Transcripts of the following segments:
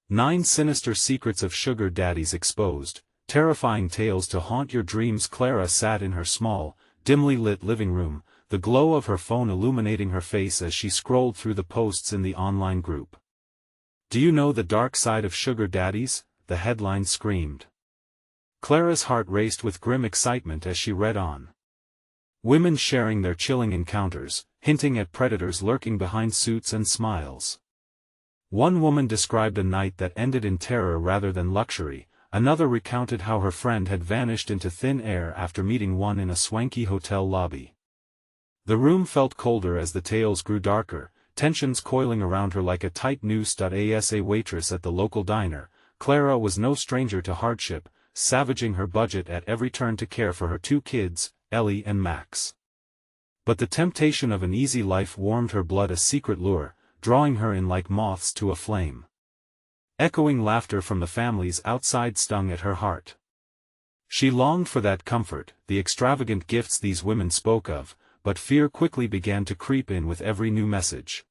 9 Sinister Secrets of Sugar Daddies Exposed, Terrifying Tales to Haunt Your Dreams. Clara sat in her small, dimly lit living room, the glow of her phone illuminating her face as she scrolled through the posts in the online group. "Do you know the dark side of sugar daddies?" the headline screamed. Clara's heart raced with grim excitement as she read on. Women sharing their chilling encounters, hinting at predators lurking behind suits and smiles. One woman described a night that ended in terror rather than luxury, another recounted how her friend had vanished into thin air after meeting one in a swanky hotel lobby. The room felt colder as the tales grew darker, tensions coiling around her like a tight noose. As a waitress at the local diner, Clara was no stranger to hardship, savaging her budget at every turn to care for her 2 kids, Ellie and Max. But the temptation of an easy life warmed her blood, a secret lure, drawing her in like moths to a flame. Echoing laughter from the families outside stung at her heart. She longed for that comfort, the extravagant gifts these women spoke of, but fear quickly began to creep in with every new message.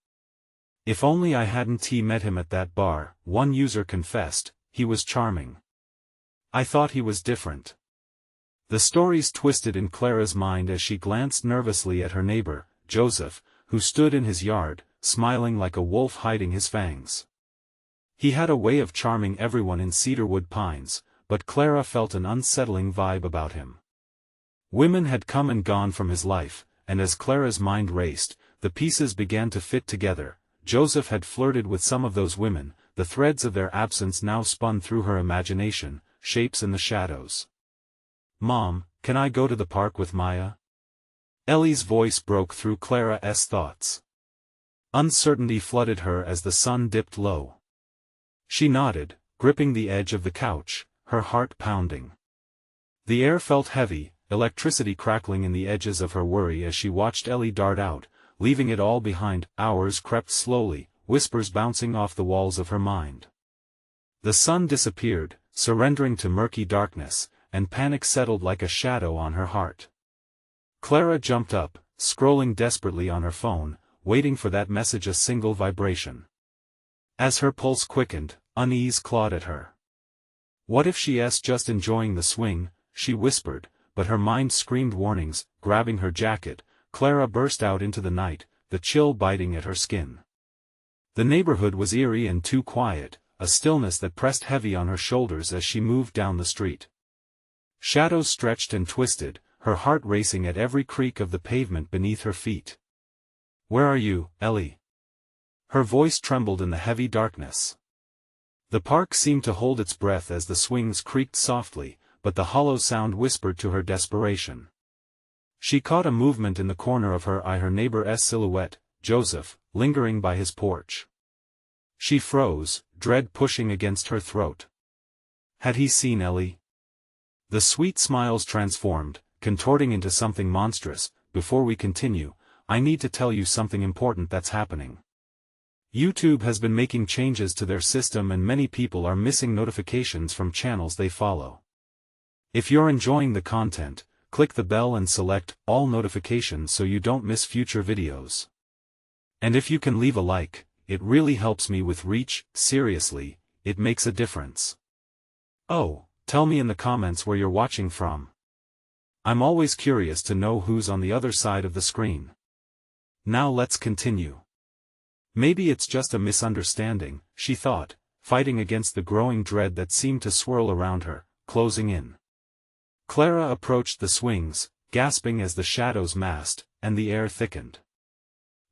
"If only I hadn't met him at that bar," one user confessed. "He was charming. I thought he was different." The stories twisted in Clara's mind as she glanced nervously at her neighbor, Joseph, who stood in his yard, smiling like a wolf hiding his fangs. He had a way of charming everyone in Cedarwood Pines, but Clara felt an unsettling vibe about him. Women had come and gone from his life, and as Clara's mind raced, the pieces began to fit together. Joseph had flirted with some of those women, the threads of their absence now spun through her imagination, shapes in the shadows. "Mom, can I go to the park with Maya?" Ellie's voice broke through Clara's thoughts. Uncertainty flooded her as the sun dipped low. She nodded, gripping the edge of the couch, her heart pounding. The air felt heavy, electricity crackling in the edges of her worry as she watched Ellie dart out, leaving it all behind. Hours crept slowly, whispers bouncing off the walls of her mind. The sun disappeared, surrendering to murky darkness, and panic settled like a shadow on her heart. Clara jumped up, scrolling desperately on her phone, waiting for that message, a single vibration. As her pulse quickened, unease clawed at her. "What if she's just enjoying the swing?" she whispered, but her mind screamed warnings. Grabbing her jacket, Clara burst out into the night, the chill biting at her skin. The neighborhood was eerie and too quiet, a stillness that pressed heavy on her shoulders as she moved down the street. Shadows stretched and twisted, her heart racing at every creak of the pavement beneath her feet. "Where are you, Ellie?" Her voice trembled in the heavy darkness. The park seemed to hold its breath as the swings creaked softly, but the hollow sound whispered to her desperation. She caught a movement in the corner of her eye, her neighbor's silhouette, Joseph, lingering by his porch. She froze, dread pushing against her throat. Had he seen Ellie? The sweet smiles transformed, contorting into something monstrous. "Before we continue, I need to tell you something important that's happening. YouTube has been making changes to their system and many people are missing notifications from channels they follow. If you're enjoying the content, click the bell and select all notifications so you don't miss future videos. And if you can leave a like, it really helps me with reach. Seriously, it makes a difference. Oh, tell me in the comments where you're watching from. I'm always curious to know who's on the other side of the screen. Now let's continue. Maybe it's just a misunderstanding, she thought, fighting against the growing dread that seemed to swirl around her, closing in. Clara approached the swings, gasping as the shadows massed, and the air thickened.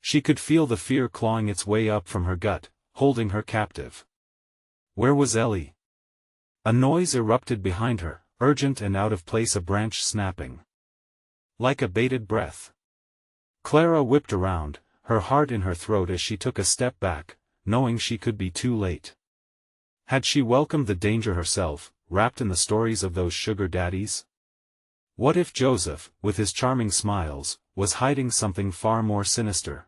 She could feel the fear clawing its way up from her gut, holding her captive. Where was Ellie? A noise erupted behind her, urgent and out of place, a branch snapping. Like a bated breath. Clara whipped around, her heart in her throat as she took a step back, knowing she could be too late. Had she welcomed the danger herself, wrapped in the stories of those sugar daddies? What if Joseph, with his charming smiles, was hiding something far more sinister?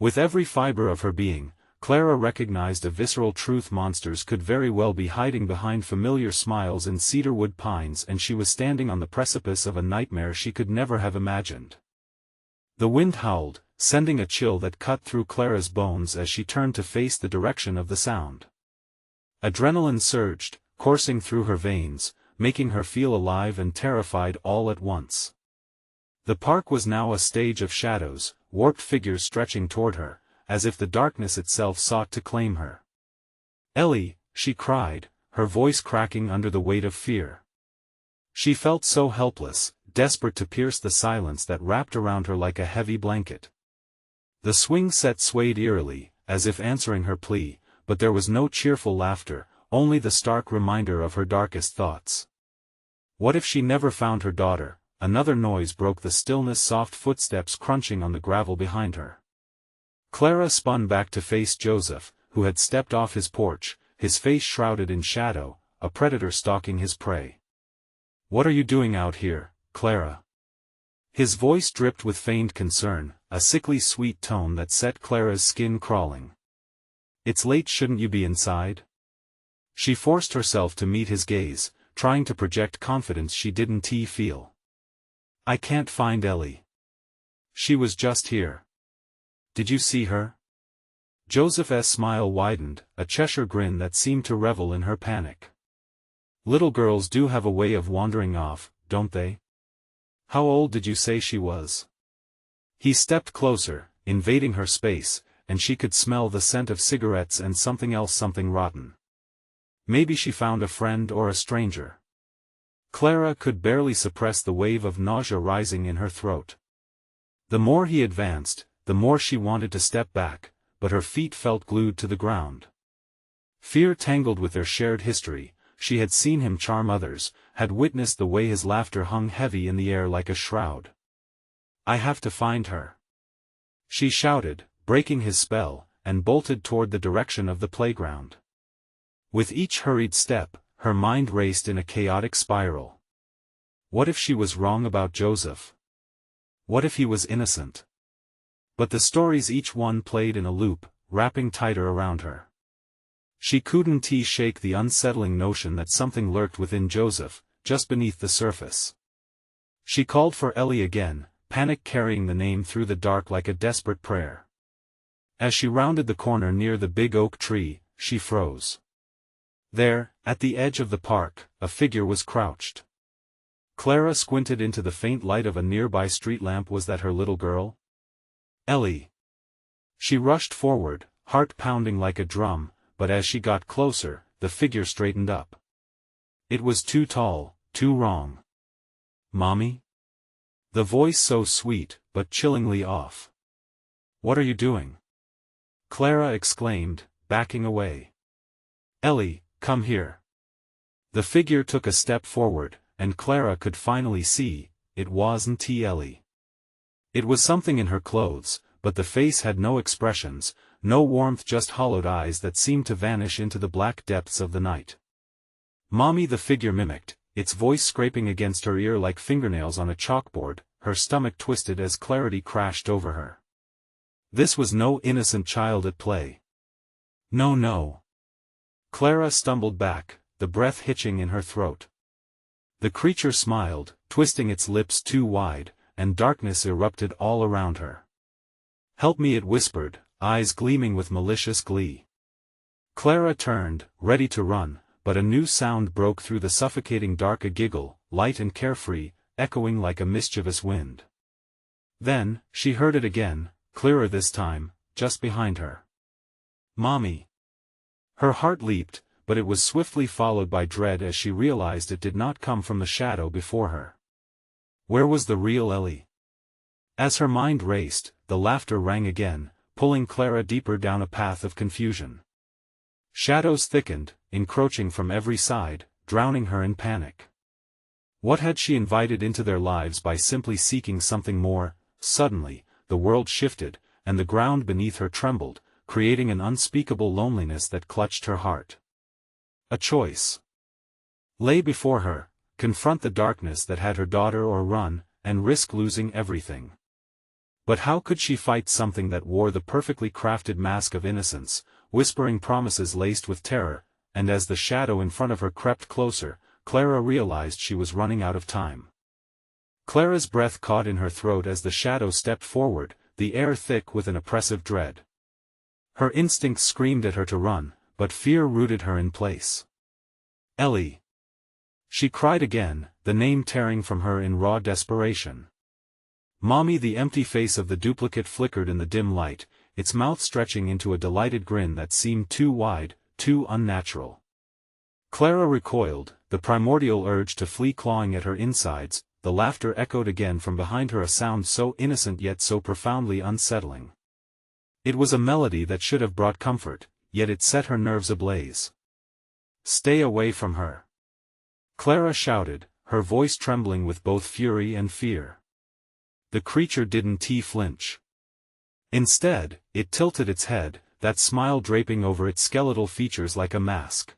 With every fiber of her being, Clara recognized a visceral truth: monsters could very well be hiding behind familiar smiles in Cedarwood Pines, and she was standing on the precipice of a nightmare she could never have imagined. The wind howled, sending a chill that cut through Clara's bones as she turned to face the direction of the sound. Adrenaline surged, coursing through her veins, making her feel alive and terrified all at once. The park was now a stage of shadows, warped figures stretching toward her, as if the darkness itself sought to claim her. "Ellie," she cried, her voice cracking under the weight of fear. She felt so helpless, desperate to pierce the silence that wrapped around her like a heavy blanket. The swing set swayed eerily, as if answering her plea, but there was no cheerful laughter, only the stark reminder of her darkest thoughts. What if she never found her daughter? Another noise broke the stillness, soft footsteps crunching on the gravel behind her. Clara spun back to face Joseph, who had stepped off his porch, his face shrouded in shadow, a predator stalking his prey. "What are you doing out here, Clara?" His voice dripped with feigned concern, a sickly sweet tone that set Clara's skin crawling. "It's late, shouldn't you be inside?" She forced herself to meet his gaze, trying to project confidence she didn't feel. "I can't find Ellie. She was just here. Did you see her?" Joseph's smile widened, a Cheshire grin that seemed to revel in her panic. "Little girls do have a way of wandering off, don't they? How old did you say she was?" He stepped closer, invading her space, and she could smell the scent of cigarettes and something else, something rotten. Maybe she found a friend or a stranger. Clara could barely suppress the wave of nausea rising in her throat. The more he advanced, the more she wanted to step back, but her feet felt glued to the ground. Fear tangled with their shared history. She had seen him charm others, had witnessed the way his laughter hung heavy in the air like a shroud. "I have to find her," she shouted, breaking his spell, and bolted toward the direction of the playground. With each hurried step, her mind raced in a chaotic spiral. What if she was wrong about Joseph? What if he was innocent? But the stories, each one played in a loop, wrapping tighter around her. She couldn't shake the unsettling notion that something lurked within Joseph, just beneath the surface. She called for Ellie again, panic carrying the name through the dark like a desperate prayer. As she rounded the corner near the big oak tree, she froze. There, at the edge of the park, a figure was crouched. Clara squinted into the faint light of a nearby street lamp. Was that her little girl? Ellie. She rushed forward, heart pounding like a drum, but as she got closer, the figure straightened up. It was too tall, too wrong. "Mommy?" The voice so sweet, but chillingly off. "What are you doing?" Clara exclaimed, backing away. "Ellie, come here." The figure took a step forward, and Clara could finally see, it wasn't Ellie. It was something in her clothes, but the face had no expressions, no warmth, just hollowed eyes that seemed to vanish into the black depths of the night. "Mommy," the figure mimicked, its voice scraping against her ear like fingernails on a chalkboard. Her stomach twisted as clarity crashed over her. This was no innocent child at play. No, no. Clara stumbled back, the breath hitching in her throat. The creature smiled, twisting its lips too wide, and darkness erupted all around her. "Help me," it whispered, eyes gleaming with malicious glee. Clara turned, ready to run, but a new sound broke through the suffocating dark, a giggle, light and carefree, echoing like a mischievous wind. Then, she heard it again, clearer this time, just behind her. "Mommy." Her heart leaped, but it was swiftly followed by dread as she realized it did not come from the shadow before her. Where was the real Ellie? As her mind raced, the laughter rang again, pulling Clara deeper down a path of confusion. Shadows thickened, encroaching from every side, drowning her in panic. What had she invited into their lives by simply seeking something more? Suddenly, the world shifted, and the ground beneath her trembled, creating an unspeakable loneliness that clutched her heart. A choice lay before her: confront the darkness that had her daughter, or run, and risk losing everything. But how could she fight something that wore the perfectly crafted mask of innocence, whispering promises laced with terror? And as the shadow in front of her crept closer, Clara realized she was running out of time. Clara's breath caught in her throat as the shadow stepped forward, the air thick with an oppressive dread. Her instincts screamed at her to run, but fear rooted her in place. Ellie! She cried again, the name tearing from her in raw desperation. Mommy! The empty face of the duplicate flickered in the dim light, its mouth stretching into a delighted grin that seemed too wide, too unnatural. Clara recoiled, the primordial urge to flee clawing at her insides. The laughter echoed again from behind her, a sound so innocent yet so profoundly unsettling. It was a melody that should have brought comfort, yet it set her nerves ablaze. "Stay away from her!" Clara shouted, her voice trembling with both fury and fear. The creature didn't flinch. Instead, it tilted its head, that smile draping over its skeletal features like a mask.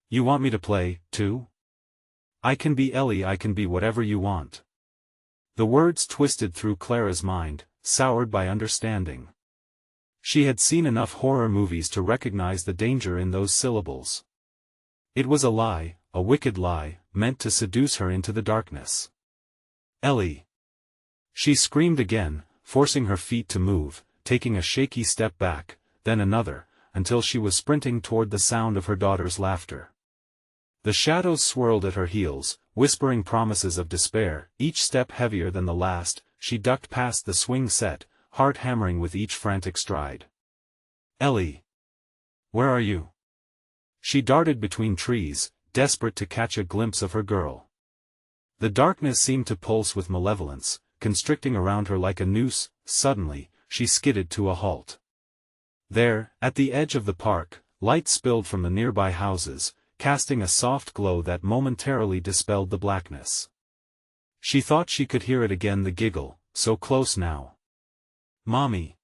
"You want me to play, too? I can be Ellie, I can be whatever you want." The words twisted through Clara's mind, soured by understanding. She had seen enough horror movies to recognize the danger in those syllables. It was a lie, a wicked lie, meant to seduce her into the darkness. "Ellie!" She screamed again, forcing her feet to move, taking a shaky step back, then another, until she was sprinting toward the sound of her daughter's laughter. The shadows swirled at her heels, whispering promises of despair, each step heavier than the last. She ducked past the swing set, heart hammering with each frantic stride. "Ellie! Where are you?" She darted between trees, desperate to catch a glimpse of her girl. The darkness seemed to pulse with malevolence, constricting around her like a noose. Suddenly, she skidded to a halt. There, at the edge of the park, light spilled from the nearby houses, casting a soft glow that momentarily dispelled the blackness. She thought she could hear it again, the giggle, so close now. "Mommy!"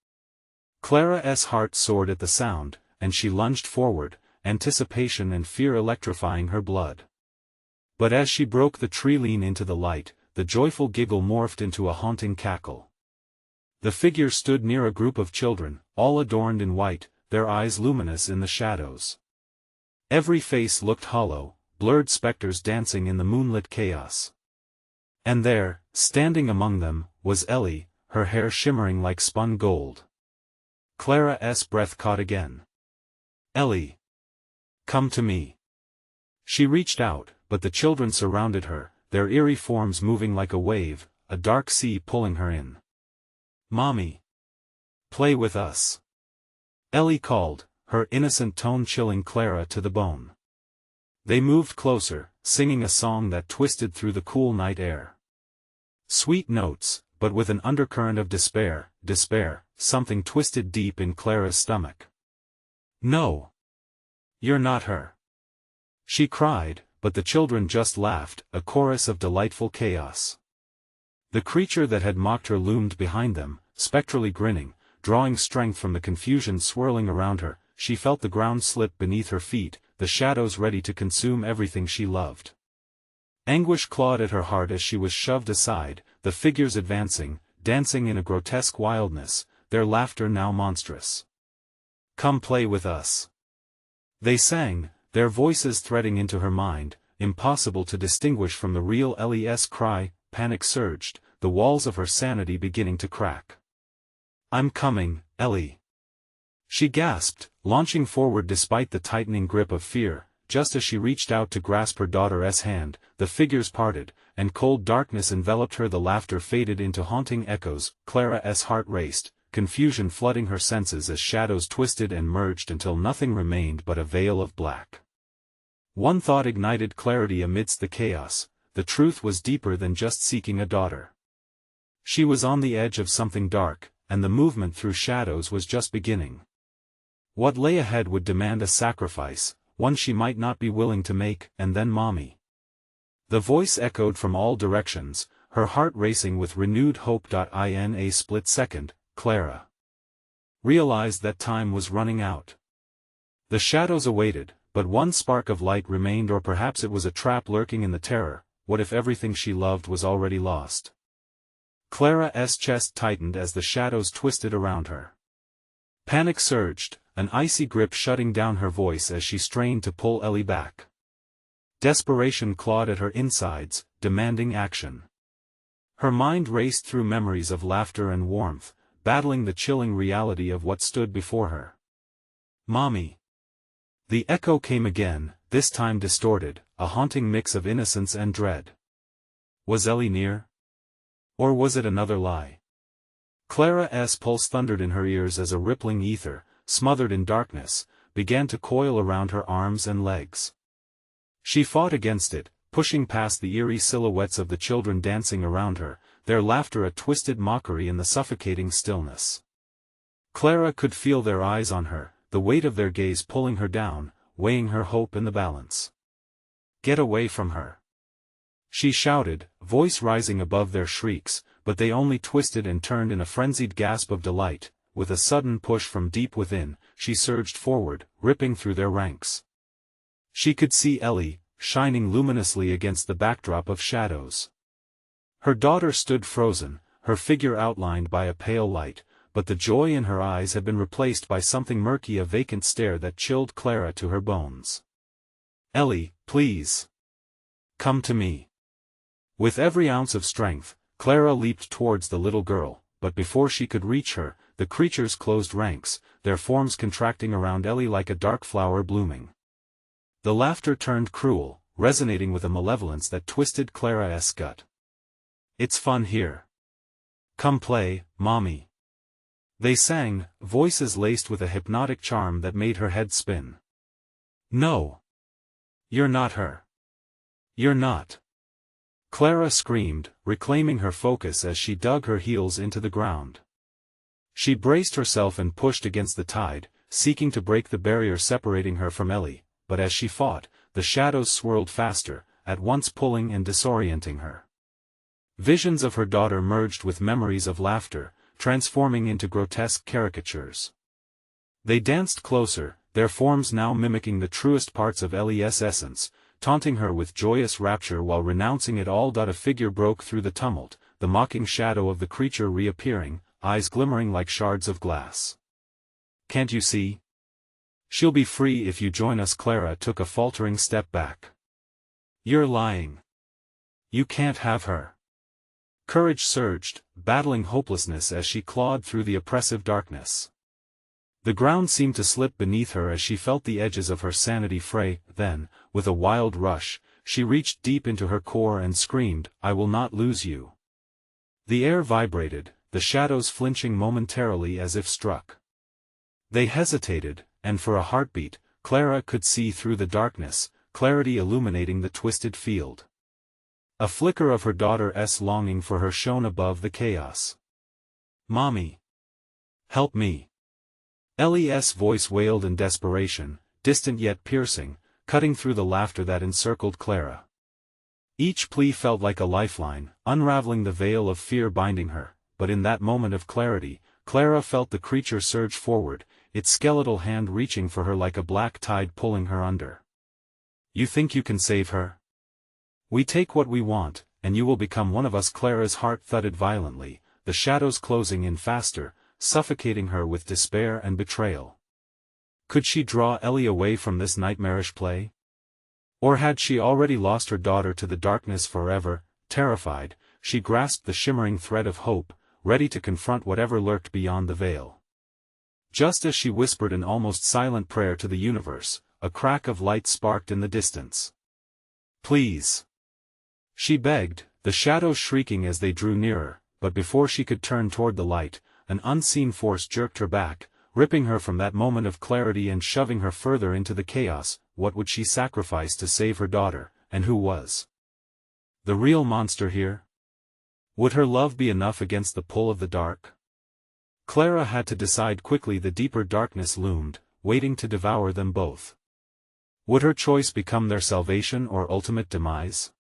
Clara's heart soared at the sound, and she lunged forward, anticipation and fear electrifying her blood. But as she broke the tree lean into the light, the joyful giggle morphed into a haunting cackle. The figure stood near a group of children, all adorned in white, their eyes luminous in the shadows. Every face looked hollow, blurred specters dancing in the moonlit chaos. And there, standing among them, was Ellie, her hair shimmering like spun gold. Clara's breath caught again. "Ellie! Come to me!" She reached out, but the children surrounded her, their eerie forms moving like a wave, a dark sea pulling her in. "Mommy! Play with us!" Ellie called, her innocent tone chilling Clara to the bone. They moved closer, singing a song that twisted through the cool night air. Sweet notes, but with an undercurrent of despair, something twisted deep in Clara's stomach. "No! You're not her!" She cried, but the children just laughed, a chorus of delightful chaos. The creature that had mocked her loomed behind them, spectrally grinning, drawing strength from the confusion swirling around her. She felt the ground slip beneath her feet, the shadows ready to consume everything she loved. Anguish clawed at her heart as she was shoved aside, the figures advancing, dancing in a grotesque wildness, their laughter now monstrous. "Come play with us!" They sang, their voices threading into her mind, impossible to distinguish from the real Ellie's cry. Panic surged, the walls of her sanity beginning to crack. "I'm coming, Ellie!" She gasped, launching forward despite the tightening grip of fear. Just as she reached out to grasp her daughter's hand, the figures parted, and cold darkness enveloped her. The laughter faded into haunting echoes. Clara's heart raced, confusion flooding her senses as shadows twisted and merged until nothing remained but a veil of black. One thought ignited clarity amidst the chaos: the truth was deeper than just seeking a daughter. She was on the edge of something dark, and the movement through shadows was just beginning. What lay ahead would demand a sacrifice, one she might not be willing to make. And then Mommy. The voice echoed from all directions, her heart racing with renewed hope. In a split second, Clara realized that time was running out. The shadows awaited, but one spark of light remained, or perhaps it was a trap lurking in the terror. What if everything she loved was already lost? Clara's chest tightened as the shadows twisted around her. Panic surged, an icy grip shutting down her voice as she strained to pull Ellie back. Desperation clawed at her insides, demanding action. Her mind raced through memories of laughter and warmth, battling the chilling reality of what stood before her. "Mommy! The echo came again, this time distorted, a haunting mix of innocence and dread. Was Ellie near? Or was it another lie? Clara's pulse thundered in her ears as a rippling ether, smothered in darkness, began to coil around her arms and legs. She fought against it, pushing past the eerie silhouettes of the children dancing around her, their laughter a twisted mockery in the suffocating stillness. Clara could feel their eyes on her, the weight of their gaze pulling her down, weighing her hope in the balance. Get away from her! She shouted, voice rising above their shrieks, but they only twisted and turned in a frenzied gasp of delight. With a sudden push from deep within, she surged forward, ripping through their ranks. She could see Ellie, shining luminously against the backdrop of shadows. Her daughter stood frozen, her figure outlined by a pale light, but the joy in her eyes had been replaced by something murky, a vacant stare that chilled Clara to her bones. Ellie, please. Come to me. With every ounce of strength, Clara leaped towards the little girl, but before she could reach her, the creatures closed ranks, their forms contracting around Ellie like a dark flower blooming. The laughter turned cruel, resonating with a malevolence that twisted Clara's gut. It's fun here. Come play, Mommy. They sang, voices laced with a hypnotic charm that made her head spin. No. You're not her. You're not. Clara screamed, reclaiming her focus as she dug her heels into the ground. She braced herself and pushed against the tide, seeking to break the barrier separating her from Ellie, but as she fought, the shadows swirled faster, at once pulling and disorienting her. Visions of her daughter merged with memories of laughter, transforming into grotesque caricatures. They danced closer, their forms now mimicking the truest parts of Ellie's essence, taunting her with joyous rapture while renouncing it all. A figure broke through the tumult, the mocking shadow of the creature reappearing, eyes glimmering like shards of glass. Can't you see? She'll be free if you join us. Clara took a faltering step back. You're lying. You can't have her. Courage surged, battling hopelessness as she clawed through the oppressive darkness. The ground seemed to slip beneath her as she felt the edges of her sanity fray. Then, with a wild rush, she reached deep into her core and screamed, I will not lose you. The air vibrated, the shadows flinching momentarily as if struck. They hesitated, and for a heartbeat, Clara could see through the darkness, clarity illuminating the twisted field. A flicker of her daughter's longing for her shone above the chaos. Mommy. Help me. Ellie's voice wailed in desperation, distant yet piercing, cutting through the laughter that encircled Clara. Each plea felt like a lifeline, unraveling the veil of fear binding her, but in that moment of clarity, Clara felt the creature surge forward, its skeletal hand reaching for her like a black tide pulling her under. You think you can save her? We take what we want, and you will become one of us. Clara's heart thudded violently, the shadows closing in faster, suffocating her with despair and betrayal. Could she draw Ellie away from this nightmarish play? Or had she already lost her daughter to the darkness forever? Terrified, she grasped the shimmering thread of hope, ready to confront whatever lurked beyond the veil. Just as she whispered an almost silent prayer to the universe, a crack of light sparked in the distance. Please. She begged, the shadows shrieking as they drew nearer, but before she could turn toward the light, an unseen force jerked her back, ripping her from that moment of clarity and shoving her further into the chaos. What would she sacrifice to save her daughter, and who was the real monster here? Would her love be enough against the pull of the dark? Clara had to decide quickly. The deeper darkness loomed, waiting to devour them both. Would her choice become their salvation or ultimate demise?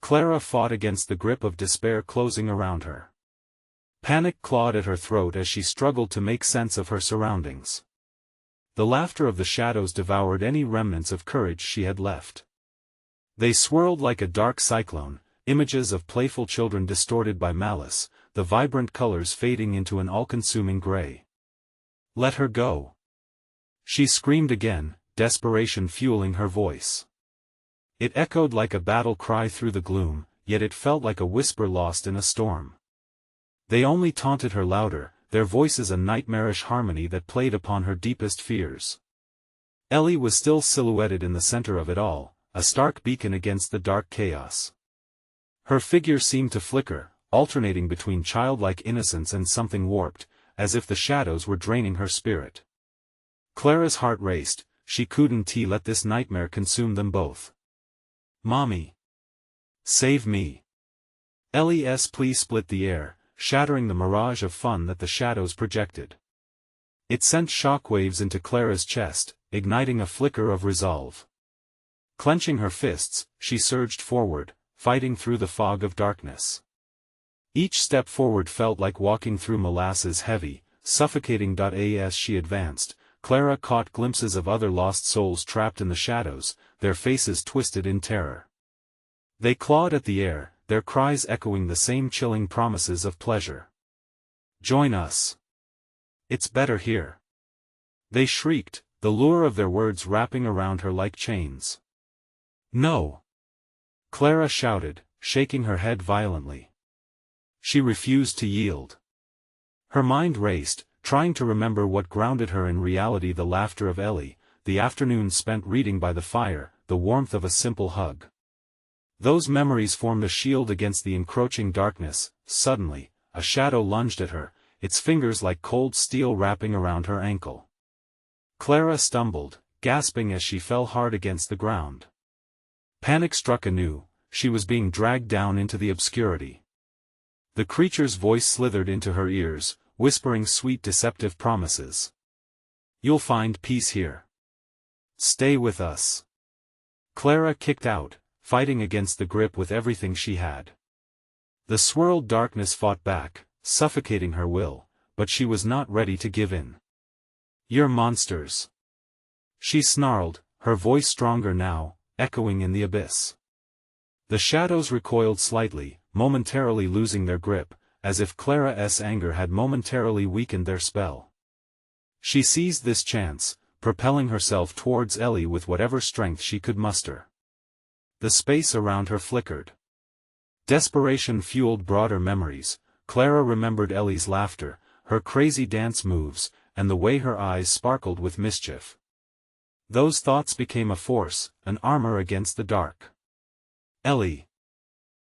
Clara fought against the grip of despair closing around her. Panic clawed at her throat as she struggled to make sense of her surroundings. The laughter of the shadows devoured any remnants of courage she had left. They swirled like a dark cyclone, images of playful children distorted by malice, the vibrant colors fading into an all-consuming gray. Let her go. She screamed again, desperation fueling her voice. It echoed like a battle cry through the gloom, yet it felt like a whisper lost in a storm. They only taunted her louder, their voices a nightmarish harmony that played upon her deepest fears. Ellie was still silhouetted in the center of it all, a stark beacon against the dark chaos. Her figure seemed to flicker, alternating between childlike innocence and something warped, as if the shadows were draining her spirit. Clara's heart raced. She couldn't let this nightmare consume them both. "Mommy! Save me!" Ellie's plea split the air, shattering the mirage of fun that the shadows projected. It sent shockwaves into Clara's chest, igniting a flicker of resolve. Clenching her fists, she surged forward, fighting through the fog of darkness. Each step forward felt like walking through molasses heavy, suffocating. As she advanced, Clara caught glimpses of other lost souls trapped in the shadows, their faces twisted in terror. They clawed at the air, their cries echoing the same chilling promises of pleasure. "Join us. It's better here," they shrieked, the lure of their words wrapping around her like chains. "No!" Clara shouted, shaking her head violently. She refused to yield. Her mind raced, trying to remember what grounded her in reality: the laughter of Ellie, the afternoon spent reading by the fire, the warmth of a simple hug. Those memories formed a shield against the encroaching darkness. Suddenly, a shadow lunged at her, its fingers like cold steel wrapping around her ankle. Clara stumbled, gasping as she fell hard against the ground. Panic struck anew. She was being dragged down into the obscurity. The creature's voice slithered into her ears, whispering sweet deceptive promises. "You'll find peace here. Stay with us." Clara kicked out, fighting against the grip with everything she had. The swirled darkness fought back, suffocating her will, but she was not ready to give in. "You're monsters," she snarled, her voice stronger now, echoing in the abyss. The shadows recoiled slightly, momentarily losing their grip, as if Clara's anger had momentarily weakened their spell. She seized this chance, propelling herself towards Ellie with whatever strength she could muster. The space around her flickered. Desperation fueled broader memories. Clara remembered Ellie's laughter, her crazy dance moves, and the way her eyes sparkled with mischief. Those thoughts became a force, an armor against the dark. "Ellie!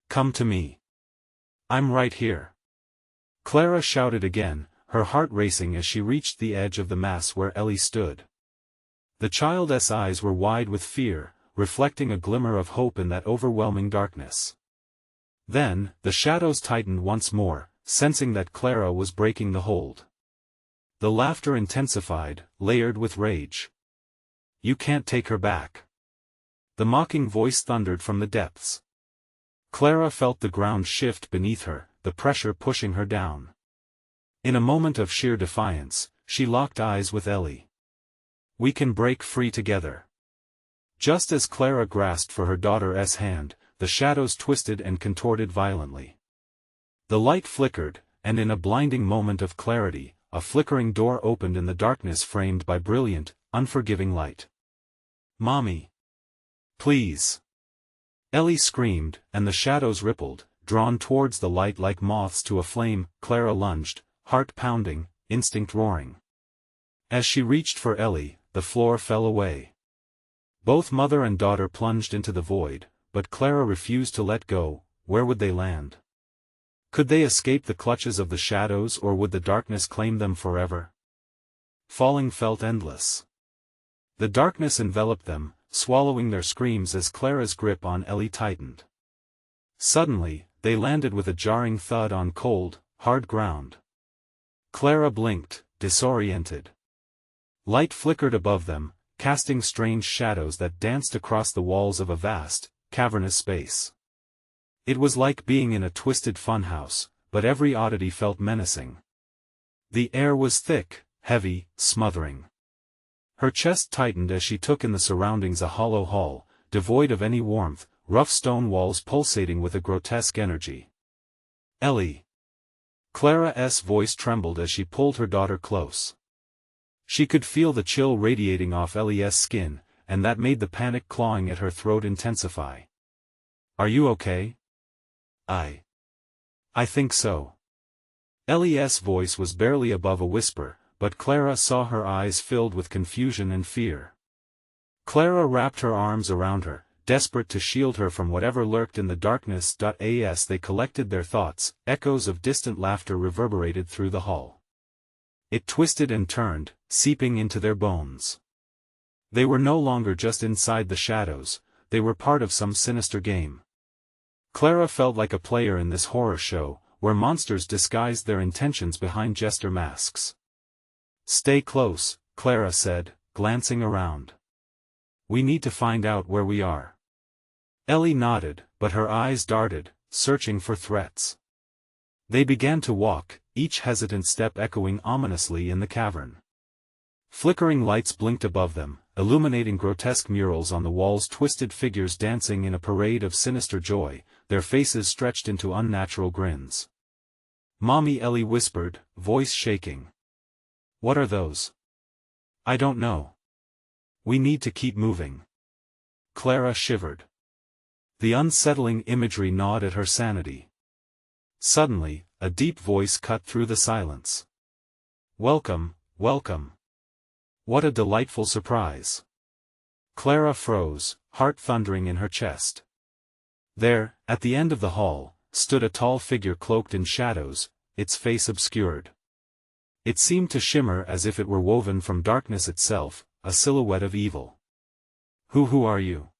Come to me. I'm right here." Clara shouted again, her heart racing as she reached the edge of the mass where Ellie stood. The child's eyes were wide with fear, reflecting a glimmer of hope in that overwhelming darkness. Then, the shadows tightened once more, sensing that Clara was breaking the hold. The laughter intensified, layered with rage. "You can't take her back." The mocking voice thundered from the depths. Clara felt the ground shift beneath her, the pressure pushing her down. In a moment of sheer defiance, she locked eyes with Ellie. "We can break free together." Just as Clara grasped for her daughter's hand, the shadows twisted and contorted violently. The light flickered, and in a blinding moment of clarity, a flickering door opened in the darkness framed by brilliant, unforgiving light. "Mommy! Please!" Ellie screamed, and the shadows rippled, drawn towards the light like moths to a flame. Clara lunged, heart pounding, instinct roaring. As she reached for Ellie, the floor fell away. Both mother and daughter plunged into the void, but Clara refused to let go. Where would they land? Could they escape the clutches of the shadows, or would the darkness claim them forever? Falling felt endless. The darkness enveloped them, swallowing their screams as Clara's grip on Ellie tightened. Suddenly, they landed with a jarring thud on cold, hard ground. Clara blinked, disoriented. Light flickered above them, casting strange shadows that danced across the walls of a vast, cavernous space. It was like being in a twisted funhouse, but every oddity felt menacing. The air was thick, heavy, smothering. Her chest tightened as she took in the surroundings: a hollow hall, devoid of any warmth, rough stone walls pulsating with a grotesque energy. "Ellie!" Clara's voice trembled as she pulled her daughter close. She could feel the chill radiating off Ellie's skin, and that made the panic clawing at her throat intensify. "Are you okay?" I think so." Ellie's voice was barely above a whisper, but Clara saw her eyes filled with confusion and fear. Clara wrapped her arms around her, desperate to shield her from whatever lurked in the darkness. As they collected their thoughts, echoes of distant laughter reverberated through the hall. It twisted and turned, seeping into their bones. They were no longer just inside the shadows, they were part of some sinister game. Clara felt like a player in this horror show, where monsters disguised their intentions behind jester masks. "Stay close," Clara said, glancing around. "We need to find out where we are." Ellie nodded, but her eyes darted, searching for threats. They began to walk, each hesitant step echoing ominously in the cavern. Flickering lights blinked above them, illuminating grotesque murals on the walls, twisted figures dancing in a parade of sinister joy, their faces stretched into unnatural grins. "Mommy," Ellie whispered, voice shaking. "What are those?" "I don't know. We need to keep moving." Clara shivered. The unsettling imagery gnawed at her sanity. Suddenly, a deep voice cut through the silence. "Welcome, welcome. What a delightful surprise." Clara froze, heart thundering in her chest. There, at the end of the hall, stood a tall figure cloaked in shadows, its face obscured. It seemed to shimmer as if it were woven from darkness itself, a silhouette of evil. Who are you?"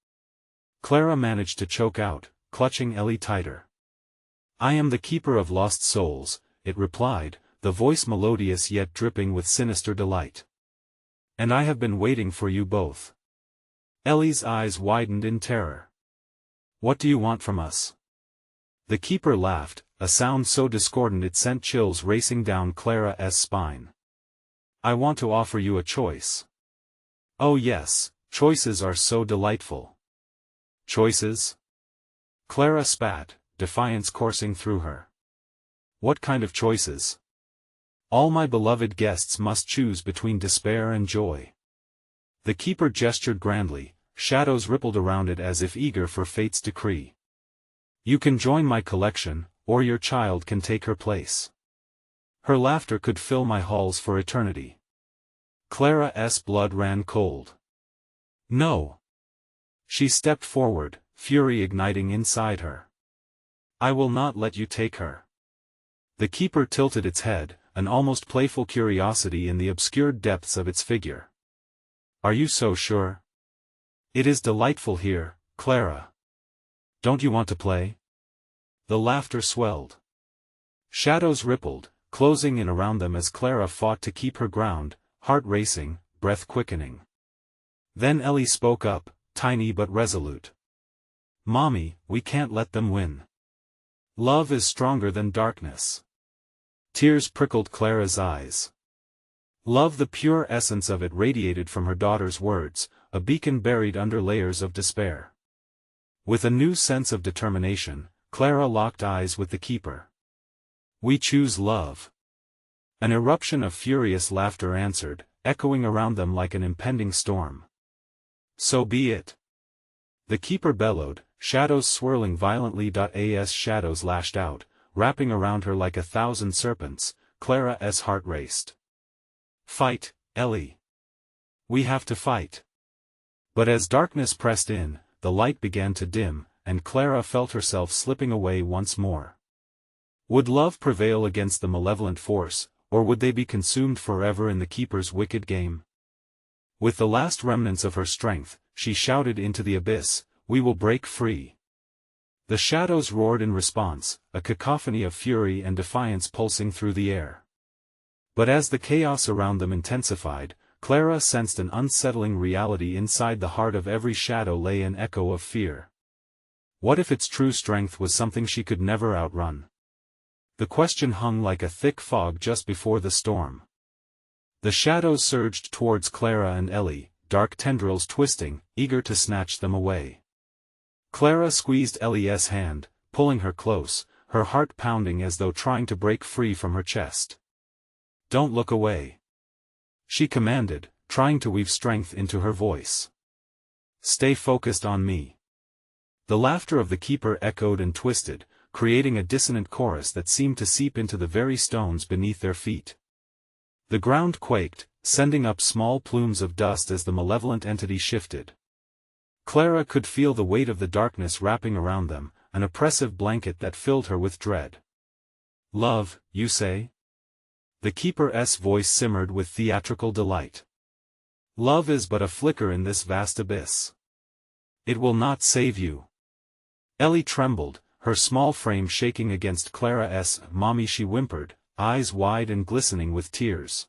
Clara managed to choke out, clutching Ellie tighter. "I am the keeper of lost souls," it replied, the voice melodious yet dripping with sinister delight. "And I have been waiting for you both." Ellie's eyes widened in terror. "What do you want from us?" The keeper laughed, a sound so discordant it sent chills racing down Clara's spine. "I want to offer you a choice." "Oh yes, choices are so delightful." "Choices?" Clara spat, defiance coursing through her. "What kind of choices?" "All my beloved guests must choose between despair and joy." The keeper gestured grandly, shadows rippled around it as if eager for fate's decree. "You can join my collection, or your child can take her place." Her laughter could fill my halls for eternity. Clara's blood ran cold. "No." She stepped forward, fury igniting inside her. "I will not let you take her." The keeper tilted its head, an almost playful curiosity in the obscured depths of its figure. "Are you so sure? It is delightful here, Clara. Don't you want to play?" The laughter swelled. Shadows rippled, closing in around them as Clara fought to keep her ground, heart racing, breath quickening. Then Ellie spoke up, tiny but resolute. "Mommy, we can't let them win. Love is stronger than darkness." Tears prickled Clara's eyes. Love, the pure essence of it, radiated from her daughter's words, a beacon buried under layers of despair. With a new sense of determination, Clara locked eyes with the keeper. "We choose love." An eruption of furious laughter answered, echoing around them like an impending storm. "So be it." The keeper bellowed, shadows swirling violently. As shadows lashed out, wrapping around her like 1,000 serpents, Clara's heart raced. "Fight, Ellie. We have to fight." But as darkness pressed in, the light began to dim, and Clara felt herself slipping away once more. Would love prevail against the malevolent force, or would they be consumed forever in the keeper's wicked game? With the last remnants of her strength, she shouted into the abyss, "We will break free." The shadows roared in response, a cacophony of fury and defiance pulsing through the air. But as the chaos around them intensified, Clara sensed an unsettling reality. Inside the heart of every shadow lay an echo of fear. What if its true strength was something she could never outrun? The question hung like a thick fog just before the storm. The shadows surged towards Clara and Ellie, dark tendrils twisting, eager to snatch them away. Clara squeezed Ellie's hand, pulling her close, her heart pounding as though trying to break free from her chest. "Don't look away," she commanded, trying to weave strength into her voice. "Stay focused on me." The laughter of the keeper echoed and twisted, creating a dissonant chorus that seemed to seep into the very stones beneath their feet. The ground quaked, sending up small plumes of dust as the malevolent entity shifted. Clara could feel the weight of the darkness wrapping around them, an oppressive blanket that filled her with dread. "Love, you say?" The keeper's voice simmered with theatrical delight. "Love is but a flicker in this vast abyss. It will not save you." Ellie trembled, her small frame shaking against Clara's. "Mommy," she whimpered, eyes wide and glistening with tears.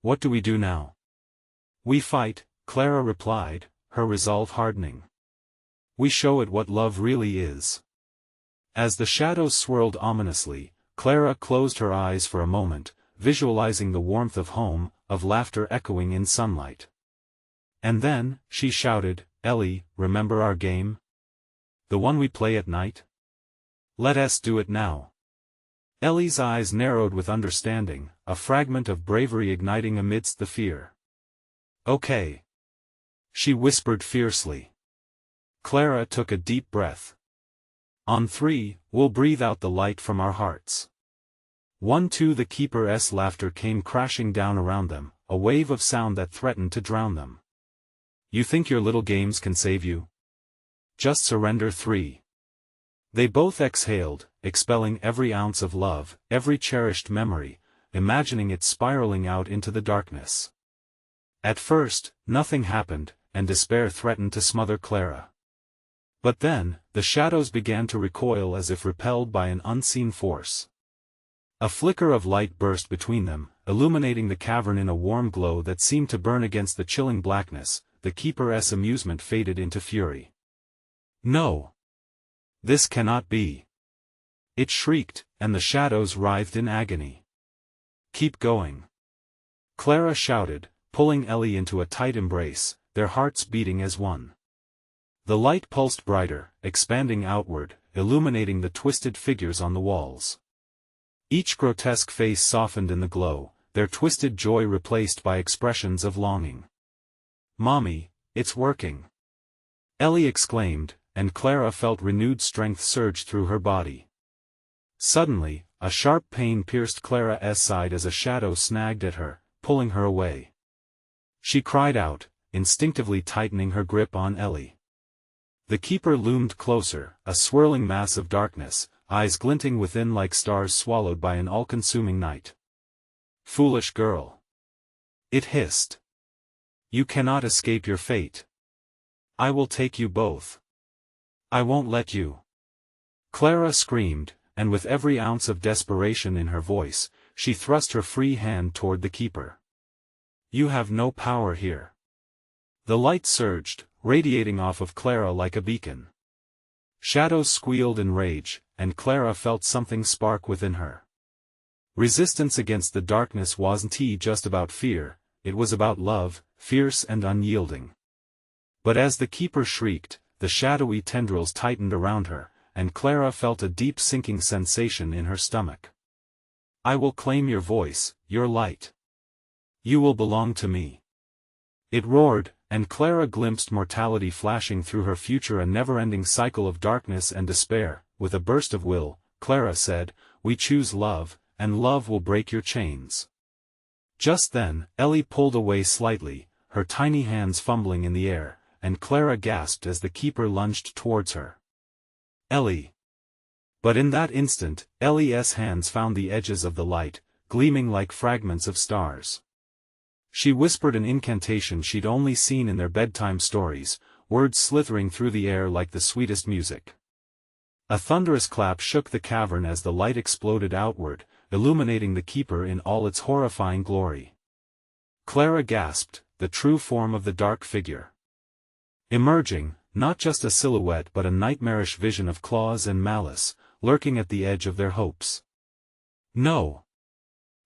"What do we do now?" "We fight," Clara replied, her resolve hardening. "We show it what love really is." As the shadows swirled ominously, Clara closed her eyes for a moment, visualizing the warmth of home, of laughter echoing in sunlight. And then, she shouted, "Ellie, remember our game? The one we play at night? Let us do it now." Ellie's eyes narrowed with understanding, a fragment of bravery igniting amidst the fear. "Okay," she whispered fiercely. Clara took a deep breath. "On three, we'll breathe out the light from our hearts." 1, 2. The keeper's laughter came crashing down around them, a wave of sound that threatened to drown them. "You think your little games can save you? Just surrender." 3. They both exhaled, expelling every ounce of love, every cherished memory, imagining it spiraling out into the darkness. At first, nothing happened, and despair threatened to smother Clara. But then, the shadows began to recoil as if repelled by an unseen force. A flicker of light burst between them, illuminating the cavern in a warm glow that seemed to burn against the chilling blackness. The keeper's amusement faded into fury. "No! This cannot be!" it shrieked, and the shadows writhed in agony. "Keep going!" Clara shouted, pulling Ellie into a tight embrace, their hearts beating as one. The light pulsed brighter, expanding outward, illuminating the twisted figures on the walls. Each grotesque face softened in the glow, their twisted joy replaced by expressions of longing. "Mommy, it's working!" Ellie exclaimed, and Clara felt renewed strength surge through her body. Suddenly, a sharp pain pierced Clara's side as a shadow snagged at her, pulling her away. She cried out, instinctively tightening her grip on Ellie. The keeper loomed closer, a swirling mass of darkness, eyes glinting within like stars swallowed by an all-consuming night. "Foolish girl!" it hissed. "You cannot escape your fate. I will take you both. I won't let you." Clara screamed, and with every ounce of desperation in her voice, she thrust her free hand toward the keeper. "You have no power here." The light surged, radiating off of Clara like a beacon. Shadows squealed in rage, and Clara felt something spark within her. Resistance against the darkness wasn't just about fear, it was about love, fierce and unyielding. But as the keeper shrieked, the shadowy tendrils tightened around her, and Clara felt a deep sinking sensation in her stomach. "I will claim your voice, your light. You will belong to me." It roared, and Clara glimpsed mortality flashing through her future, a never-ending cycle of darkness and despair. With a burst of will, Clara said, "We choose love, and love will break your chains." Just then, Ellie pulled away slightly, her tiny hands fumbling in the air, and Clara gasped as the keeper lunged towards her. "Ellie!" But in that instant, Ellie's hands found the edges of the light, gleaming like fragments of stars. She whispered an incantation she'd only seen in their bedtime stories, words slithering through the air like the sweetest music. A thunderous clap shook the cavern as the light exploded outward, illuminating the keeper in all its horrifying glory. Clara gasped, the true form of the dark figure emerging, not just a silhouette but a nightmarish vision of claws and malice, lurking at the edge of their hopes. "No!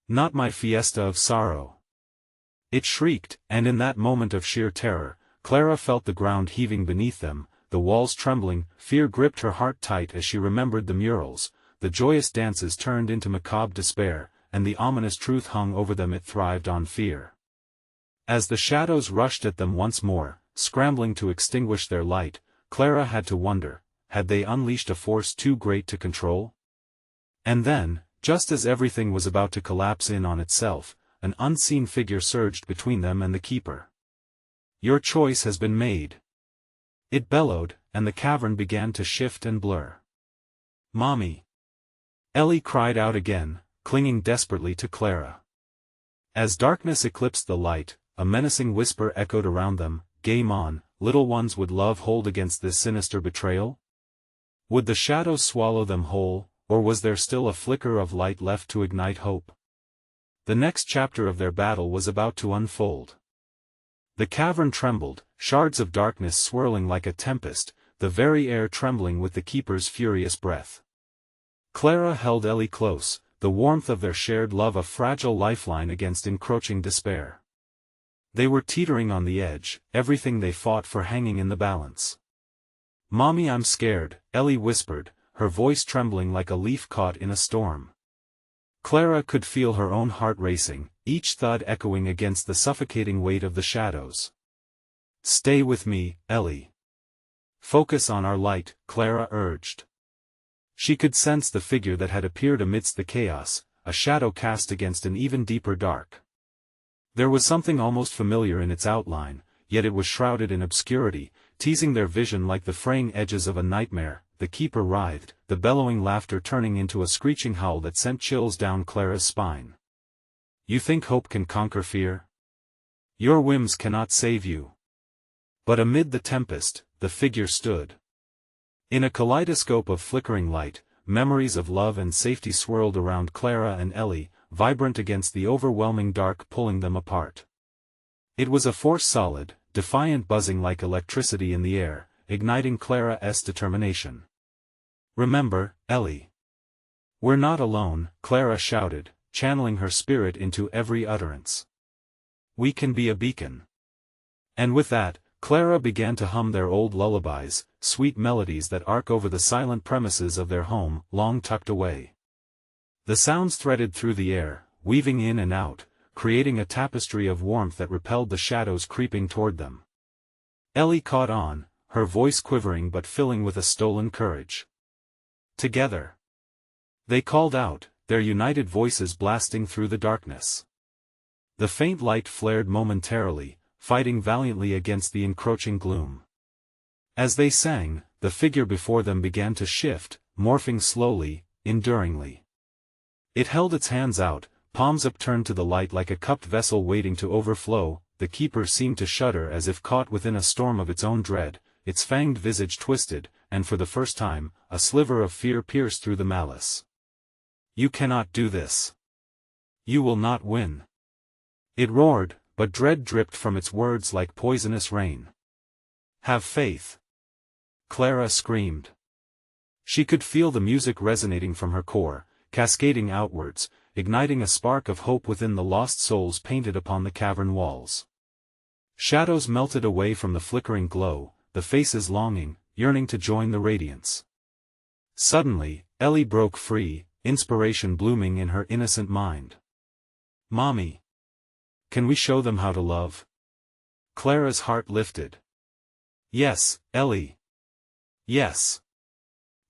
Not my fiesta of sorrow!" it shrieked, and in that moment of sheer terror, Clara felt the ground heaving beneath them, the walls trembling. Fear gripped her heart tight as she remembered the murals, the joyous dances turned into macabre despair, and the ominous truth hung over them: it thrived on fear. As the shadows rushed at them once more, scrambling to extinguish their light, Clara had to wonder, had they unleashed a force too great to control? And then, just as everything was about to collapse in on itself, an unseen figure surged between them and the keeper. "Your choice has been made." It bellowed, and the cavern began to shift and blur. "Mommy!" Ellie cried out again, clinging desperately to Clara. As darkness eclipsed the light, a menacing whisper echoed around them, "Game on, little ones." Would love hold against this sinister betrayal? Would the shadows swallow them whole, or was there still a flicker of light left to ignite hope? The next chapter of their battle was about to unfold. The cavern trembled, shards of darkness swirling like a tempest, the very air trembling with the keeper's furious breath. Clara held Ellie close, the warmth of their shared love a fragile lifeline against encroaching despair. They were teetering on the edge, everything they fought for hanging in the balance. "Mommy, I'm scared," Ellie whispered, her voice trembling like a leaf caught in a storm. Clara could feel her own heart racing, each thud echoing against the suffocating weight of the shadows. "Stay with me, Ellie. Focus on our light," Clara urged. She could sense the figure that had appeared amidst the chaos, a shadow cast against an even deeper dark. There was something almost familiar in its outline, yet it was shrouded in obscurity, teasing their vision like the fraying edges of a nightmare. The keeper writhed, the bellowing laughter turning into a screeching howl that sent chills down Clara's spine. "You think hope can conquer fear? Your whims cannot save you." But amid the tempest, the figure stood. In a kaleidoscope of flickering light, memories of love and safety swirled around Clara and Ellie, vibrant against the overwhelming dark pulling them apart. It was a force solid, defiant, buzzing like electricity in the air, igniting Clara's determination. "Remember, Ellie. We're not alone," Clara shouted, channeling her spirit into every utterance. "We can be a beacon." And with that, Clara began to hum their old lullabies, sweet melodies that arc over the silent premises of their home, long tucked away. The sounds threaded through the air, weaving in and out, creating a tapestry of warmth that repelled the shadows creeping toward them. Ellie caught on, her voice quivering but filling with a stolen courage. "Together." They called out, their united voices blasting through the darkness. The faint light flared momentarily, fighting valiantly against the encroaching gloom. As they sang, the figure before them began to shift, morphing slowly, enduringly. It held its hands out, palms upturned to the light like a cupped vessel waiting to overflow. The keeper seemed to shudder as if caught within a storm of its own dread, its fanged visage twisted, and for the first time, a sliver of fear pierced through the malice. "You cannot do this. You will not win." It roared, but dread dripped from its words like poisonous rain. "Have faith!" Clara screamed. She could feel the music resonating from her core, cascading outwards, igniting a spark of hope within the lost souls painted upon the cavern walls. Shadows melted away from the flickering glow, the faces longing, yearning to join the radiance. Suddenly, Ellie broke free, inspiration blooming in her innocent mind. "Mommy! Can we show them how to love?" Clara's heart lifted. "Yes, Ellie. Yes."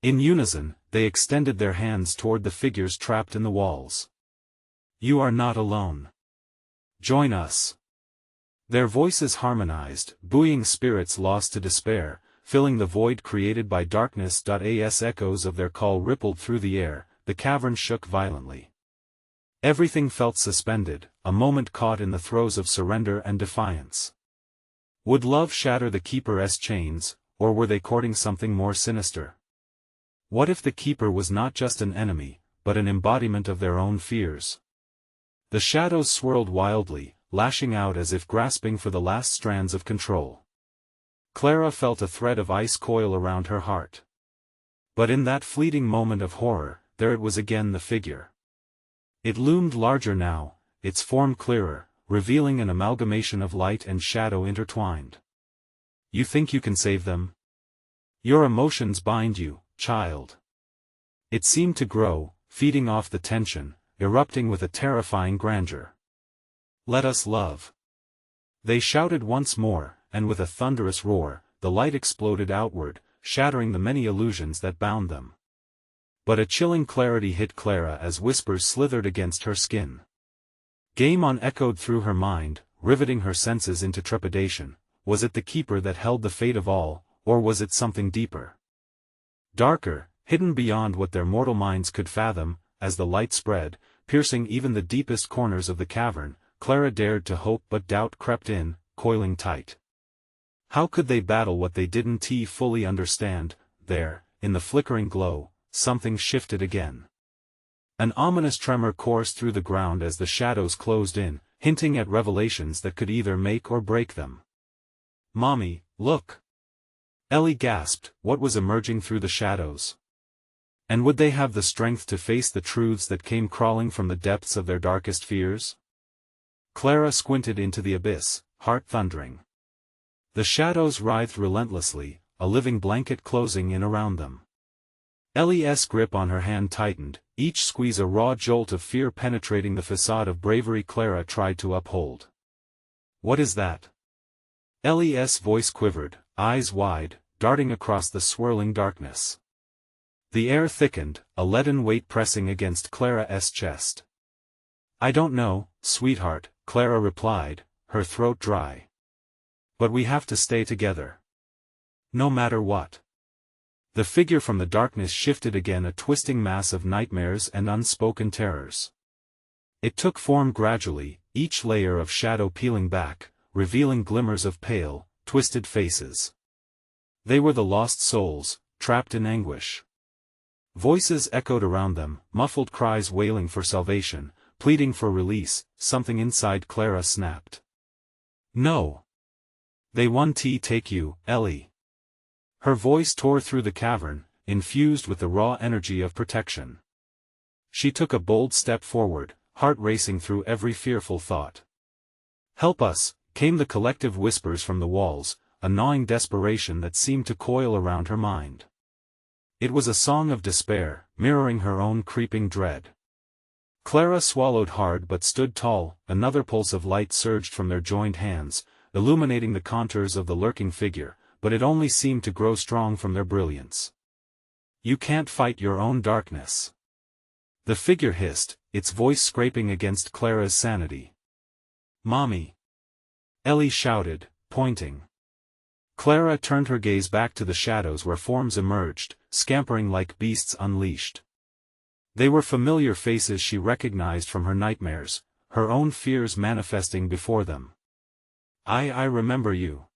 In unison, they extended their hands toward the figures trapped in the walls. "You are not alone. Join us." Their voices harmonized, buoying spirits lost to despair, filling the void created by darkness. As echoes of their call rippled through the air, the cavern shook violently. Everything felt suspended, a moment caught in the throes of surrender and defiance. Would love shatter the keeper's chains, or were they courting something more sinister? What if the keeper was not just an enemy, but an embodiment of their own fears? The shadows swirled wildly, lashing out as if grasping for the last strands of control. Clara felt a thread of ice coil around her heart. But in that fleeting moment of horror, there it was again, the figure. It loomed larger now, its form clearer, revealing an amalgamation of light and shadow intertwined. "You think you can save them? Your emotions bind you, child." It seemed to grow, feeding off the tension, erupting with a terrifying grandeur. "Let us love." They shouted once more, and with a thunderous roar, the light exploded outward, shattering the many illusions that bound them. But a chilling clarity hit Clara as whispers slithered against her skin. "Game on" echoed through her mind, riveting her senses into trepidation. Was it the keeper that held the fate of all, or was it something deeper? Darker, hidden beyond what their mortal minds could fathom. As the light spread, piercing even the deepest corners of the cavern, Clara dared to hope, but doubt crept in, coiling tight. How could they battle what they didn't fully understand? There, in the flickering glow, something shifted again. An ominous tremor coursed through the ground as the shadows closed in, hinting at revelations that could either make or break them. "Mommy, look!" Ellie gasped. What was emerging through the shadows? And would they have the strength to face the truths that came crawling from the depths of their darkest fears? Clara squinted into the abyss, heart thundering. The shadows writhed relentlessly, a living blanket closing in around them. Ellie's grip on her hand tightened, each squeeze a raw jolt of fear penetrating the facade of bravery Clara tried to uphold. "What is that?" Ellie's voice quivered, eyes wide, darting across the swirling darkness. The air thickened, a leaden weight pressing against Clara's chest. "I don't know, sweetheart," Clara replied, her throat dry. "But we have to stay together. No matter what." The figure from the darkness shifted again, a twisting mass of nightmares and unspoken terrors. It took form gradually, each layer of shadow peeling back, revealing glimmers of pale, twisted faces. They were the lost souls, trapped in anguish. Voices echoed around them, muffled cries wailing for salvation, pleading for release. Something inside Clara snapped. "No! They won't take you, Ellie." Her voice tore through the cavern, infused with the raw energy of protection. She took a bold step forward, heart racing through every fearful thought. "Help us," came the collective whispers from the walls, a gnawing desperation that seemed to coil around her mind. It was a song of despair, mirroring her own creeping dread. Clara swallowed hard but stood tall. Another pulse of light surged from their joined hands, illuminating the contours of the lurking figure, but it only seemed to grow strong from their brilliance. "You can't fight your own darkness," the figure hissed, its voice scraping against Clara's sanity. "Mommy!" Ellie shouted, pointing. Clara turned her gaze back to the shadows where forms emerged, scampering like beasts unleashed. They were familiar faces she recognized from her nightmares, her own fears manifesting before them. I remember you."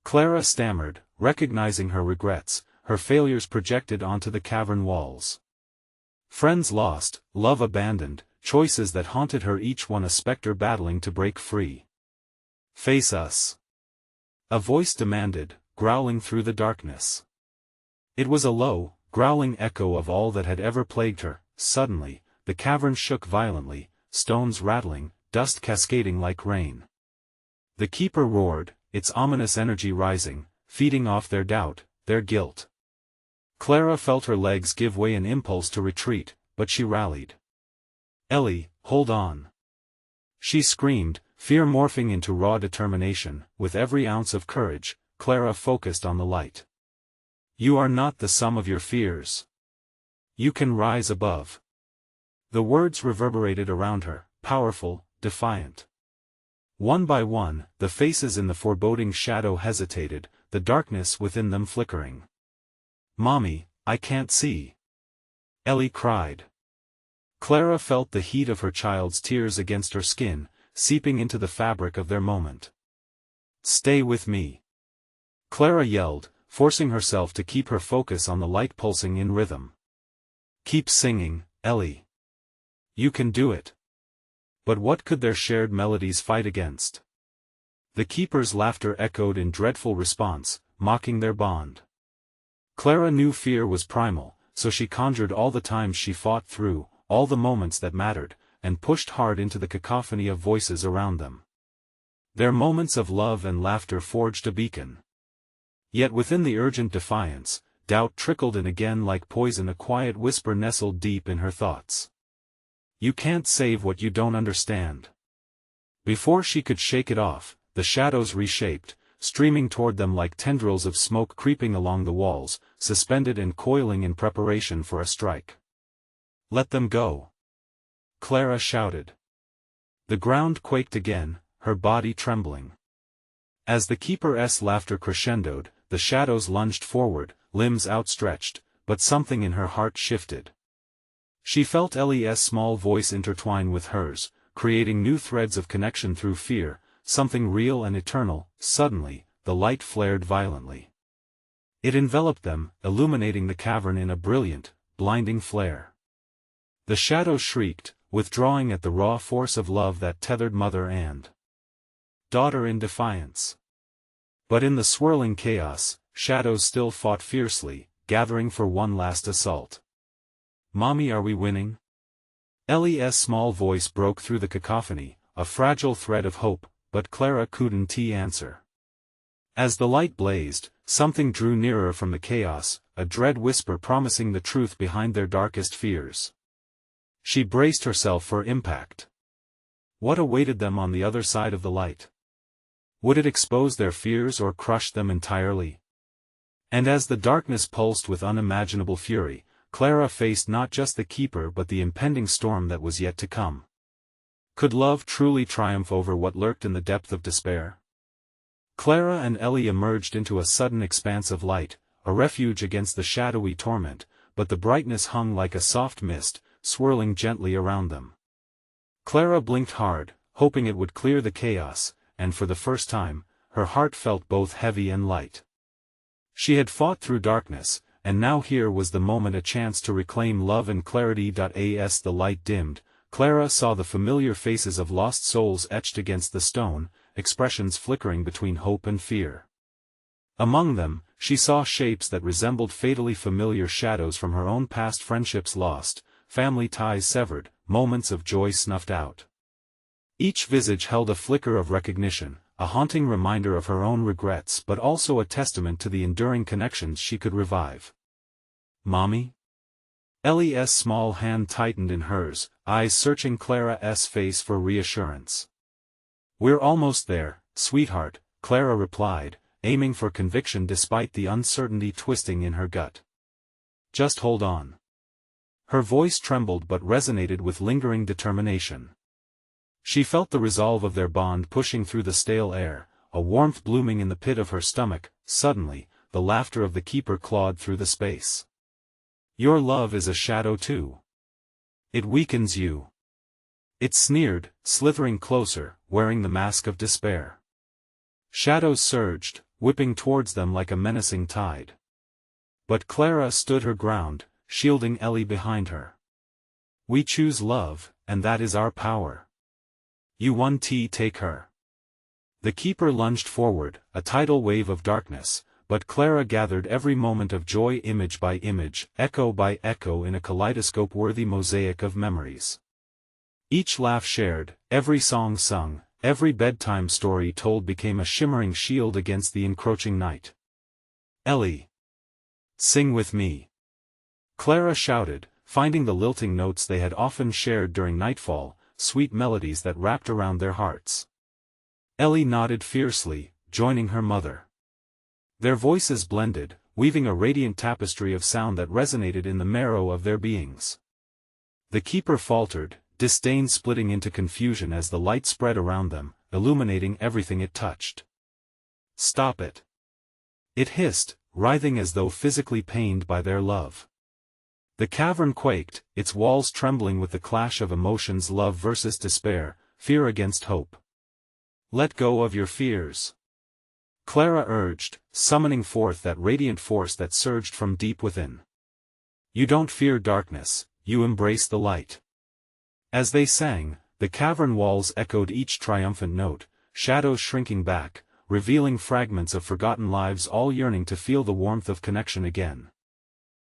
Clara stammered, recognizing her regrets, her failures projected onto the cavern walls. Friends lost, love abandoned, choices that haunted her, each one a specter battling to break free. "Face us," a voice demanded, growling through the darkness. It was a low, growling echo of all that had ever plagued her. Suddenly, the cavern shook violently, stones rattling, dust cascading like rain. The keeper roared, its ominous energy rising, feeding off their doubt, their guilt. Clara felt her legs give way, an impulse to retreat, but she rallied. "Ellie, hold on!" she screamed, fear morphing into raw determination. With every ounce of courage, Clara focused on the light. "You are not the sum of your fears. You can rise above." The words reverberated around her, powerful, defiant. One by one, the faces in the foreboding shadow hesitated, the darkness within them flickering. "Mommy, I can't see!" Ellie cried. Clara felt the heat of her child's tears against her skin, seeping into the fabric of their moment. "Stay with me!" Clara yelled, forcing herself to keep her focus on the light pulsing in rhythm. "Keep singing, Ellie. You can do it." But what could their shared melodies fight against? The keeper's laughter echoed in dreadful response, mocking their bond. Clara knew fear was primal, so she conjured all the times she fought through, all the moments that mattered, and pushed hard into the cacophony of voices around them. Their moments of love and laughter forged a beacon. Yet within the urgent defiance, doubt trickled in again like poison, a quiet whisper nestled deep in her thoughts. "You can't save what you don't understand." Before she could shake it off, the shadows reshaped, streaming toward them like tendrils of smoke creeping along the walls, suspended and coiling in preparation for a strike. "Let them go!" Clara shouted. The ground quaked again, her body trembling. As the keeper's laughter crescendoed, the shadows lunged forward, limbs outstretched, but something in her heart shifted. She felt Ellie's small voice intertwine with hers, creating new threads of connection through fear, something real and eternal. Suddenly, the light flared violently. It enveloped them, illuminating the cavern in a brilliant, blinding flare. The shadows shrieked, withdrawing at the raw force of love that tethered mother and daughter in defiance. But in the swirling chaos, shadows still fought fiercely, gathering for one last assault. "Mommy, are we winning?" Ellie's small voice broke through the cacophony, a fragile thread of hope, but Clara couldn't answer. As the light blazed, something drew nearer from the chaos, a dread whisper promising the truth behind their darkest fears. She braced herself for impact. What awaited them on the other side of the light? Would it expose their fears or crush them entirely? And as the darkness pulsed with unimaginable fury, Clara faced not just the Keeper but the impending storm that was yet to come. Could love truly triumph over what lurked in the depth of despair? Clara and Ellie emerged into a sudden expanse of light, a refuge against the shadowy torment, but the brightness hung like a soft mist, swirling gently around them. Clara blinked hard, hoping it would clear the chaos, and for the first time, her heart felt both heavy and light. She had fought through darkness, and now here was the moment, a chance to reclaim love and clarity. As the light dimmed, Clara saw the familiar faces of lost souls etched against the stone, expressions flickering between hope and fear. Among them, she saw shapes that resembled fatally familiar shadows from her own past, friendships lost, family ties severed, moments of joy snuffed out. Each visage held a flicker of recognition, a haunting reminder of her own regrets but also a testament to the enduring connections she could revive. "Mommy?" Ellie's small hand tightened in hers, eyes searching Clara's face for reassurance. "We're almost there, sweetheart," Clara replied, aiming for conviction despite the uncertainty twisting in her gut. "Just hold on." Her voice trembled but resonated with lingering determination. She felt the resolve of their bond pushing through the stale air, a warmth blooming in the pit of her stomach. Suddenly, the laughter of the Keeper clawed through the space. "Your love is a shadow too. It weakens you." It sneered, slithering closer, wearing the mask of despair. Shadows surged, whipping towards them like a menacing tide. But Clara stood her ground, shielding Ellie behind her. "We choose love, and that is our power. You want to take her." The Keeper lunged forward, a tidal wave of darkness, but Clara gathered every moment of joy, image by image, echo by echo, in a kaleidoscope-worthy mosaic of memories. Each laugh shared, every song sung, every bedtime story told became a shimmering shield against the encroaching night. "Ellie, sing with me," Clara shouted, finding the lilting notes they had often shared during nightfall, sweet melodies that wrapped around their hearts. Ellie nodded fiercely, joining her mother. Their voices blended, weaving a radiant tapestry of sound that resonated in the marrow of their beings. The Keeper faltered, disdain splitting into confusion as the light spread around them, illuminating everything it touched. "Stop it!" it hissed, writhing as though physically pained by their love. The cavern quaked, its walls trembling with the clash of emotions, love versus despair, fear against hope. "Let go of your fears," Clara urged, summoning forth that radiant force that surged from deep within. "You don't fear darkness, you embrace the light." As they sang, the cavern walls echoed each triumphant note, shadows shrinking back, revealing fragments of forgotten lives, all yearning to feel the warmth of connection again.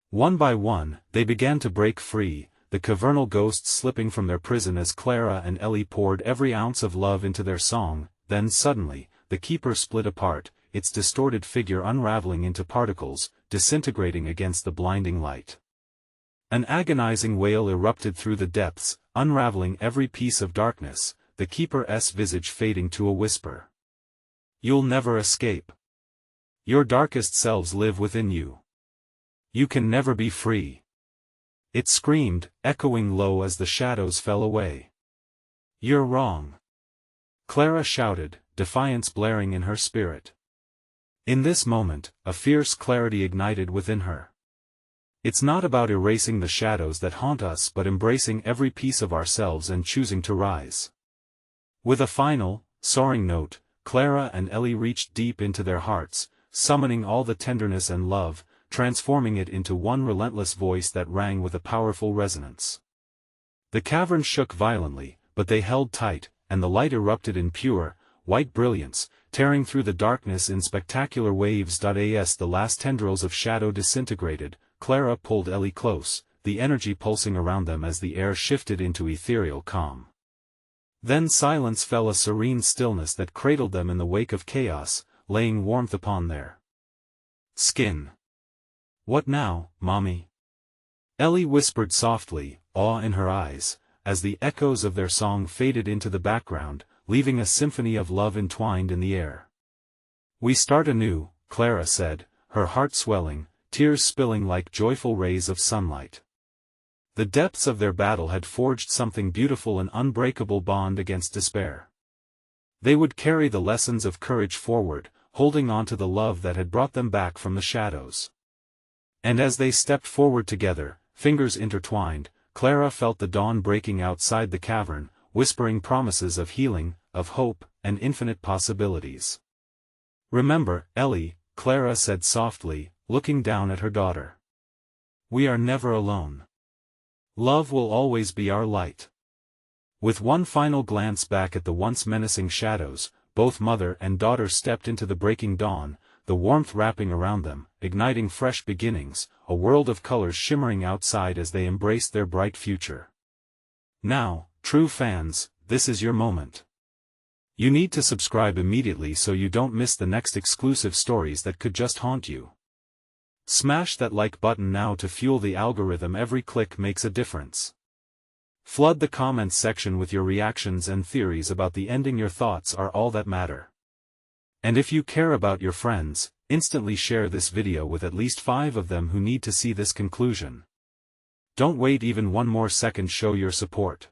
One by one, they began to break free, the cavernal ghosts slipping from their prison as Clara and Ellie poured every ounce of love into their song. Then suddenly, the Keeper split apart, its distorted figure unraveling into particles, disintegrating against the blinding light. An agonizing wail erupted through the depths, unraveling every piece of darkness, the Keeper's visage fading to a whisper. "You'll never escape. Your darkest selves live within you. You can never be free." It screamed, echoing low as the shadows fell away. "You're wrong," Clara shouted, defiance blaring in her spirit. In this moment, a fierce clarity ignited within her. It's not about erasing the shadows that haunt us but embracing every piece of ourselves and choosing to rise. With a final, soaring note, Clara and Ellie reached deep into their hearts, summoning all the tenderness and love, transforming it into one relentless voice that rang with a powerful resonance. The cavern shook violently, but they held tight, and the light erupted in pure, white brilliance, tearing through the darkness in spectacular waves. As the last tendrils of shadow disintegrated, Clara pulled Ellie close, the energy pulsing around them as the air shifted into ethereal calm. Then silence fell, a serene stillness that cradled them in the wake of chaos, laying warmth upon their skin. "What now, Mommy?" Ellie whispered softly, awe in her eyes, as the echoes of their song faded into the background, leaving a symphony of love entwined in the air. "We start anew," Clara said, her heart swelling, tears spilling like joyful rays of sunlight. The depths of their battle had forged something beautiful, an unbreakable bond against despair. They would carry the lessons of courage forward, holding on to the love that had brought them back from the shadows. And as they stepped forward together, fingers intertwined, Clara felt the dawn breaking outside the cavern, whispering promises of healing, of hope, and infinite possibilities. "Remember, Ellie," Clara said softly, looking down at her daughter. "We are never alone. Love will always be our light." With one final glance back at the once menacing shadows, both mother and daughter stepped into the breaking dawn, the warmth wrapping around them, igniting fresh beginnings, a world of colors shimmering outside as they embraced their bright future. Now, true fans, this is your moment. You need to subscribe immediately so you don't miss the next exclusive stories that could just haunt you. Smash that like button now to fuel the algorithm. Every click makes a difference. Flood the comments section with your reactions and theories about the ending. Your thoughts are all that matter. And if you care about your friends, instantly share this video with at least 5 of them who need to see this conclusion. Don't wait even one more second. Show your support.